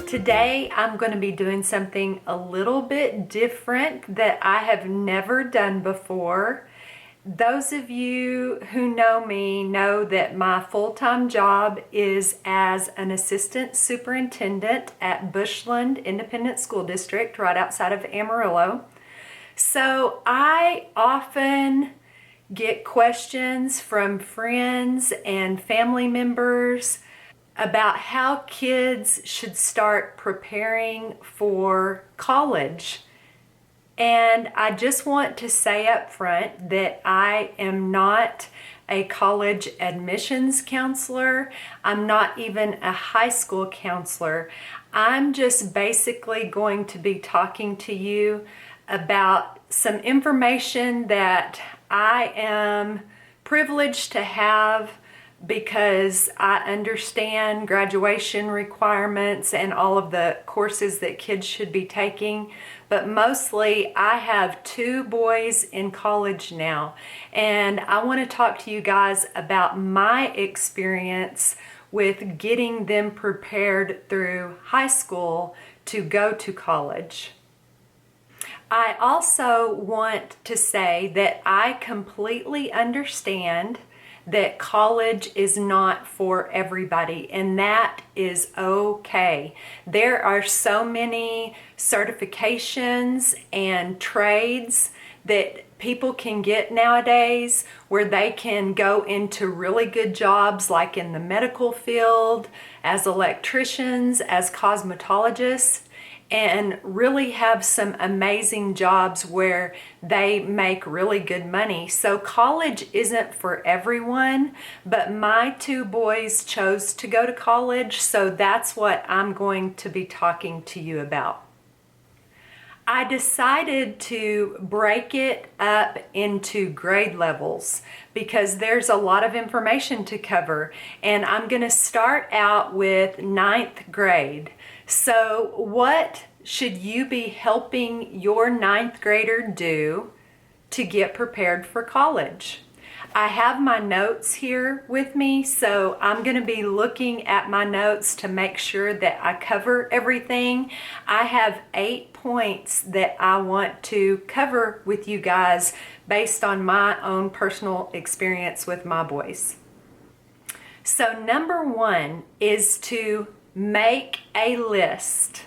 Today I'm going to be doing something a little bit different that I have never done before. Those of you who know me know that my full-time job is as an assistant superintendent at Bushland Independent School District right outside of Amarillo. So I often get questions from friends and family members about how kids should start preparing for college. And I just want to say up front that I am not a college admissions counselor. I'm not even a high school counselor. I'm just basically going to be talking to you about some information that I am privileged to have because I understand graduation requirements and all of the courses that kids should be taking. But mostly I have two boys in college now, and I want to talk to you guys about my experience with getting them prepared through high school to go to college. I also want to say that I completely understand that college is not for everybody, and that is okay. There are so many certifications and trades that people can get nowadays where they can go into really good jobs like in the medical field, as electricians, as cosmetologists, and really have some amazing jobs where they make really good money. So college isn't for everyone, but my two boys chose to go to college, so that's what I'm going to be talking to you about. I decided to break it up into grade levels because there's a lot of information to cover, and I'm going to start out with 9th grade. So what should you be helping your 9th grader do to get prepared for college? I have my notes here with me, so I'm going to be looking at my notes to make sure that I cover everything. I have 8 points that I want to cover with you guys based on my own personal experience with my boys. So number 1 is to make a list.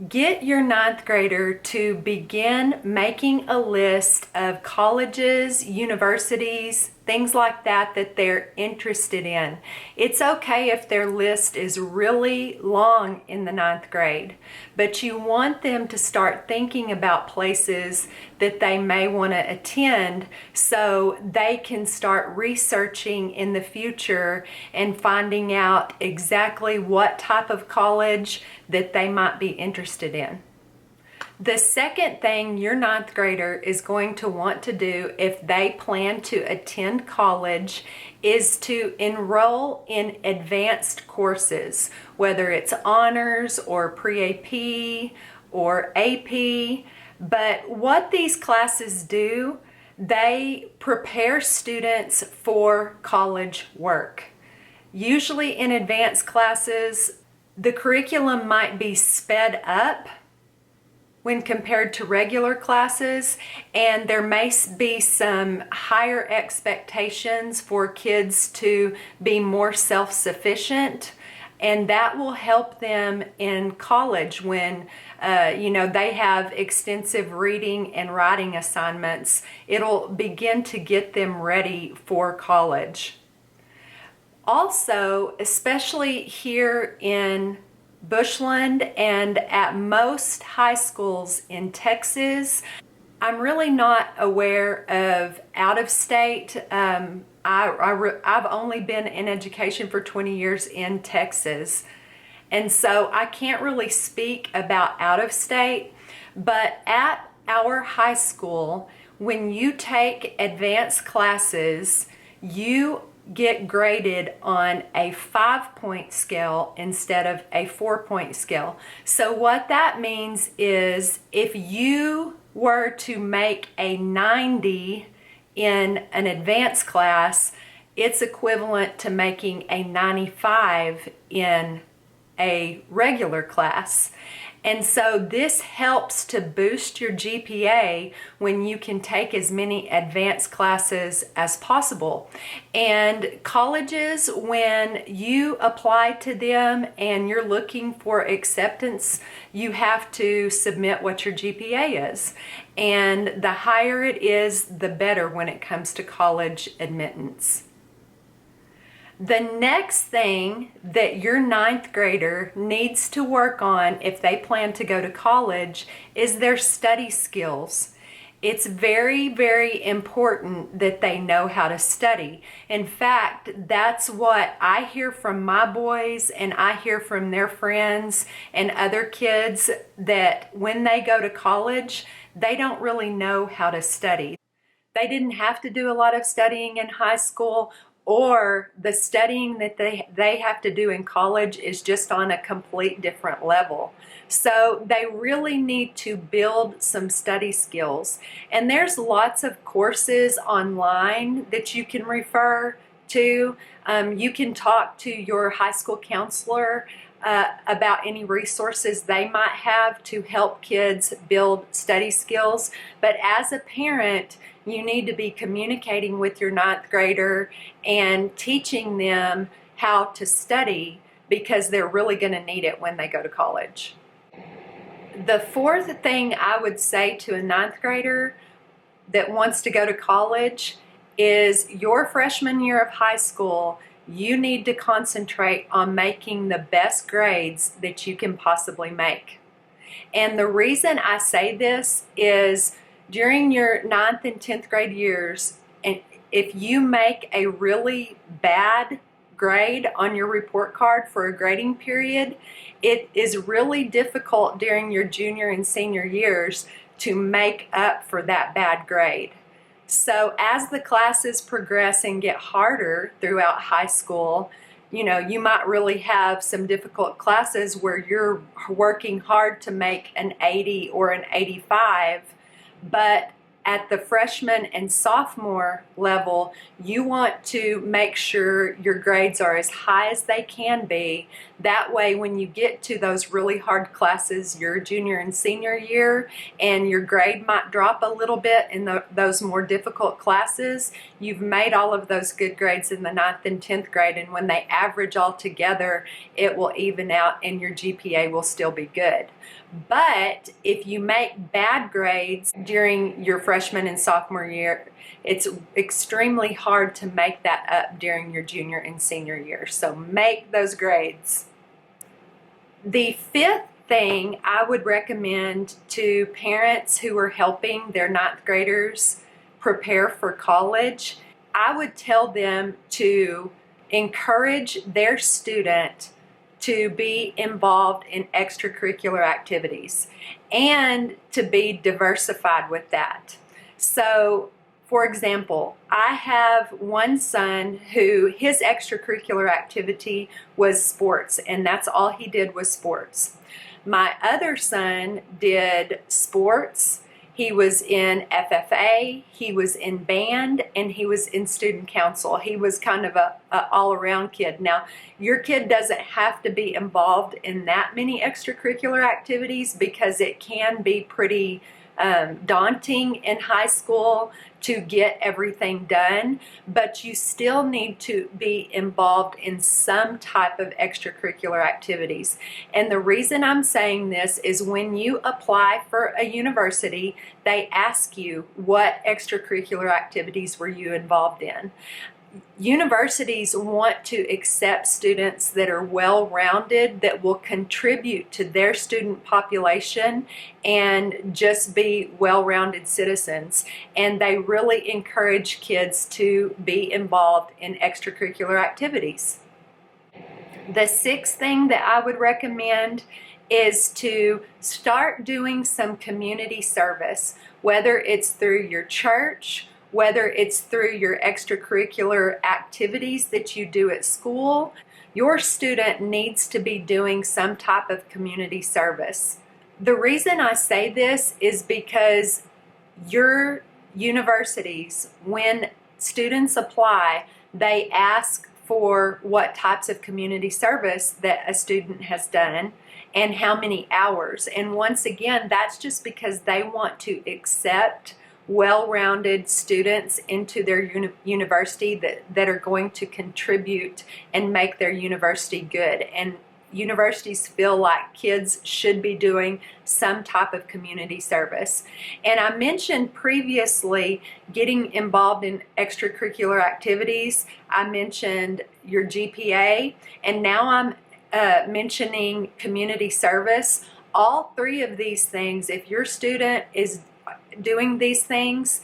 Get your 9th grader to begin making a list of colleges, universities, things like that that they're interested in. It's okay if their list is really long in the 9th grade, but you want them to start thinking about places that they may want to attend so they can start researching in the future and finding out exactly what type of college that they might be interested in. The second thing your 9th grader is going to want to do if they plan to attend college is to enroll in advanced courses, whether it's honors or pre-AP or AP. But what these classes do, they prepare students for college work. Usually in advanced classes, the curriculum might be sped up when compared to regular classes, and there may be some higher expectations for kids to be more self-sufficient, and that will help them in college when they have extensive reading and writing assignments. It'll begin to get them ready for college. Also, especially here in Bushland and at most high schools in Texas, I'm really not aware of out of state. I've only been in education for 20 years in Texas, and so I can't really speak about out of state, but at our high school, when you take advanced classes, you get graded on a 5-point scale instead of a 4-point scale. So what that means is if you were to make a 90 in an advanced class, it's equivalent to making a 95 in a regular class. And so this helps to boost your GPA when you can take as many advanced classes as possible. And colleges, when you apply to them and you're looking for acceptance, you have to submit what your GPA is. And the higher it is, the better when it comes to college admittance. The next thing that your ninth grader needs to work on if they plan to go to college is their study skills. It's very, very important that they know how to study. In fact, that's what I hear from my boys, and I hear from their friends and other kids, that when they go to college, they don't really know how to study. They didn't have to do a lot of studying in high school, or the studying that they have to do in college is just on a complete different level. So they really need to build some study skills. And there's lots of courses online that you can refer to. You can talk to your high school counselor about any resources they might have to help kids build study skills. But as a parent, you need to be communicating with your ninth grader and teaching them how to study, because they're really going to need it when they go to college. The fourth thing I would say to a ninth grader that wants to go to college is, your freshman year of high school, you need to concentrate on making the best grades that you can possibly make. And the reason I say this is, during your 9th and 10th grade years, and if you make a really bad grade on your report card for a grading period, it is really difficult during your junior and senior years to make up for that bad grade. So as the classes progress and get harder throughout high school, you might really have some difficult classes where you're working hard to make an 80 or an 85, but at the freshman and sophomore level, you want to make sure your grades are as high as they can be. That way, when you get to those really hard classes your junior and senior year, and your grade might drop a little bit in those more difficult classes, you've made all of those good grades in the 9th and 10th grade, and when they average all together, it will even out and your GPA will still be good. But if you make bad grades during your freshman and sophomore year, it's extremely hard to make that up during your junior and senior year. So make those grades. The fifth thing I would recommend to parents who are helping their ninth graders prepare for college, I would tell them to encourage their student to be involved in extracurricular activities and to be diversified with that. So, for example, I have one son who his extracurricular activity was sports, and that's all he did was sports. My other son did sports. He was in FFA, he was in band, and he was in student council. He was kind of a all-around kid. Now, your kid doesn't have to be involved in that many extracurricular activities, because it can be pretty daunting in high school to get everything done, but you still need to be involved in some type of extracurricular activities. And the reason I'm saying this is, when you apply for a university, they ask you, what extracurricular activities were you involved in? Universities want to accept students that are well-rounded, that will contribute to their student population and just be well-rounded citizens. And they really encourage kids to be involved in extracurricular activities. The sixth thing that I would recommend is to start doing some community service, whether it's through your church, whether it's through your extracurricular activities that you do at school. Your student needs to be doing some type of community service. The reason I say this is because your universities, when students apply, they ask for what types of community service that a student has done and how many hours. And once again, that's just because they want to accept well-rounded students into their university that are going to contribute and make their university good. And universities feel like kids should be doing some type of community service. And I mentioned previously getting involved in extracurricular activities. I mentioned your GPA, and now I'm mentioning community service. All three of these things, if your student is doing these things,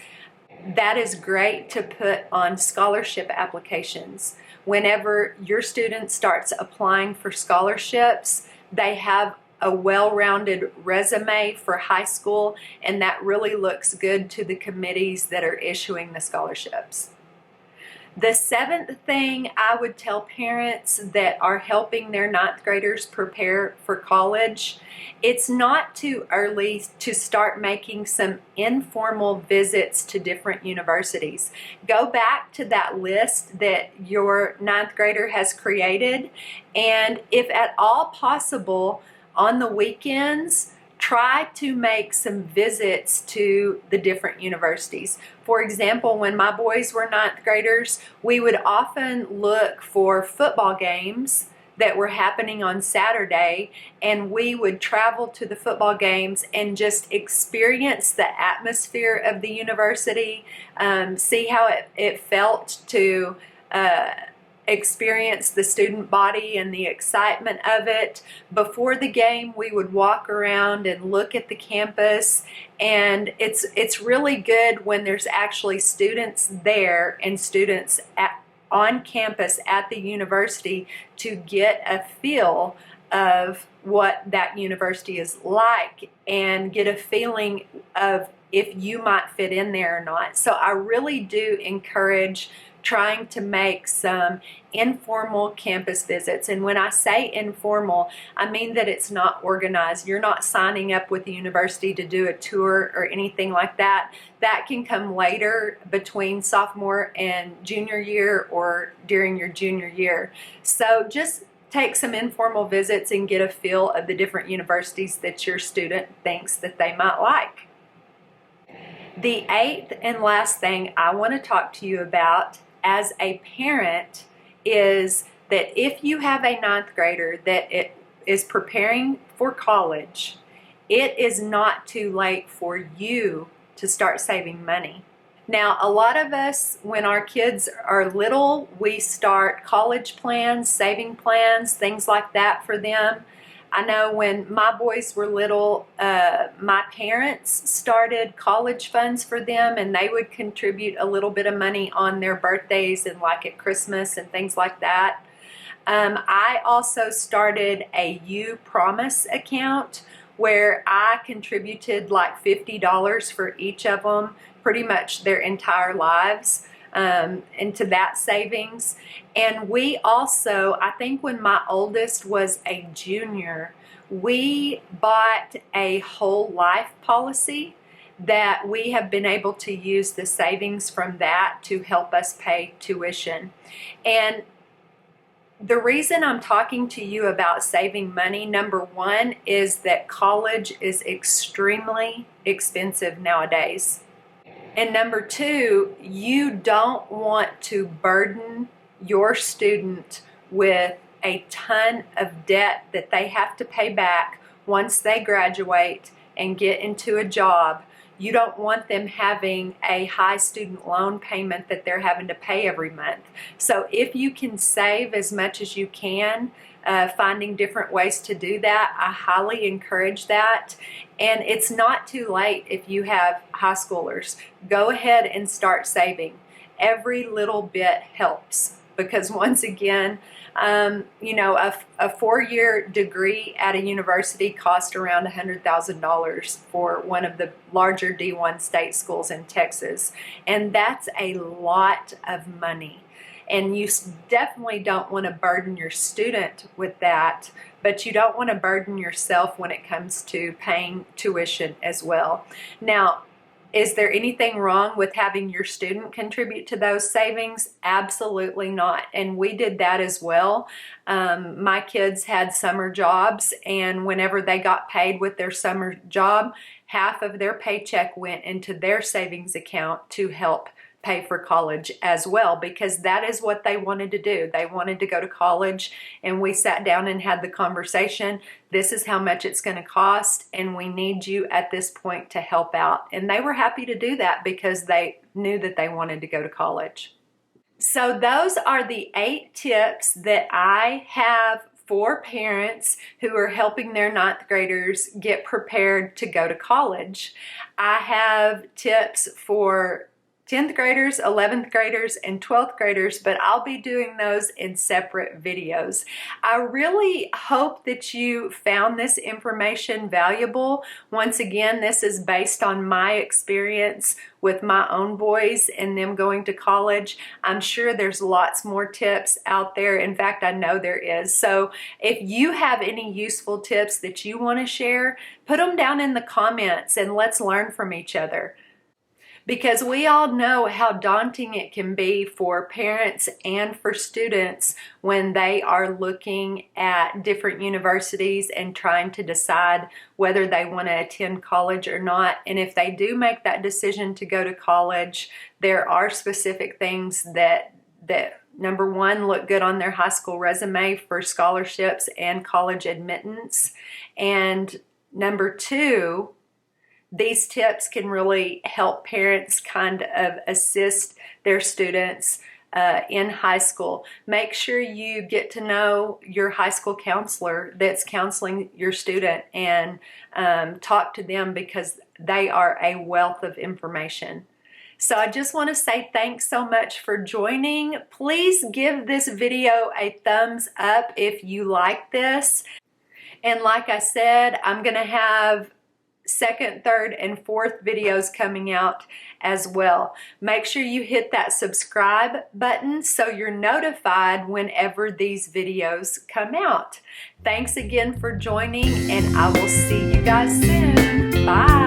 that is great to put on scholarship applications. Whenever your student starts applying for scholarships, they have a well-rounded resume for high school, and that really looks good to the committees that are issuing the scholarships. The seventh thing I would tell parents that are helping their ninth graders prepare for college, it's not too early to start making some informal visits to different universities. Go back to that list that your ninth grader has created, and if at all possible, on the weekends, try to make some visits to the different universities. For example, when my boys were ninth graders, we would often look for football games that were happening on Saturday, and we would travel to the football games and just experience the atmosphere of the university, see how it felt to experience the student body and the excitement of it. Before the game, we would walk around and look at the campus, and it's really good when there's actually students there and students on campus at the university to get a feel of what that university is like and get a feeling of if you might fit in there or not. So I really do encourage trying to make some informal campus visits. And when I say informal, I mean that it's not organized. You're not signing up with the university to do a tour or anything like that. That can come later between sophomore and junior year or during your junior year. So just take some informal visits and get a feel of the different universities that your student thinks that they might like. The eighth and last thing I want to talk to you about as a parent is that if you have a ninth grader that it is preparing for college, it is not too late for you to start saving money. Now, a lot of us, when our kids are little, we start college plans, saving plans, things like that for them. I know when my boys were little, my parents started college funds for them, and they would contribute a little bit of money on their birthdays and like at Christmas and things like that. I also started a You Promise account where I contributed like $50 for each of them, pretty much their entire lives, into that savings. And we also, I think when my oldest was a junior, we bought a whole life policy that we have been able to use the savings from that to help us pay tuition. And the reason I'm talking to you about saving money, number one, is that college is extremely expensive nowadays. And number two, you don't want to burden your student with a ton of debt that they have to pay back once they graduate and get into a job. You don't want them having a high student loan payment that they're having to pay every month. So if you can save as much as you can, finding different ways to do that, I highly encourage that. And it's not too late if you have high schoolers. Go ahead and start saving. Every little bit helps, because once again, you know, a 4-year degree at a university costs around $100,000 for one of the larger D1 state schools in Texas. And that's a lot of money. And you definitely don't want to burden your student with that, but you don't want to burden yourself when it comes to paying tuition as well. Now, Is there anything wrong with having your student contribute to those savings? Absolutely not. And we did that as well. My kids had summer jobs, and whenever they got paid with their summer job, half of their paycheck went into their savings account to help pay for college as well, because that is what they wanted to do. They wanted to go to college, and we sat down and had the conversation. This is how much it's going to cost, and we need you at this point to help out. And they were happy to do that because they knew that they wanted to go to college. So those are the 8 tips that I have for parents who are helping their 9th graders get prepared to go to college. I have tips for 10th graders, 11th graders, and 12th graders, but I'll be doing those in separate videos. I really hope that you found this information valuable. Once again, this is based on my experience with my own boys and them going to college. I'm sure there's lots more tips out there. In fact, I know there is. So if you have any useful tips that you want to share, put them down in the comments and let's learn from each other. Because we all know how daunting it can be for parents and for students when they are looking at different universities and trying to decide whether they want to attend college or not. And if they do make that decision to go to college, there are specific things that number one, look good on their high school resume for scholarships and college admittance. And number two, these tips can really help parents kind of assist their students in high school. Make sure you get to know your high school counselor that's counseling your student and talk to them, because they are a wealth of information. So I just want to say thanks so much for joining. Please give this video a thumbs up if you like this. And like I said, I'm going to have 2nd, 3rd, and 4th videos coming out as well. Make sure you hit that subscribe button so you're notified whenever these videos come out. Thanks again for joining, and I will see you guys soon. Bye.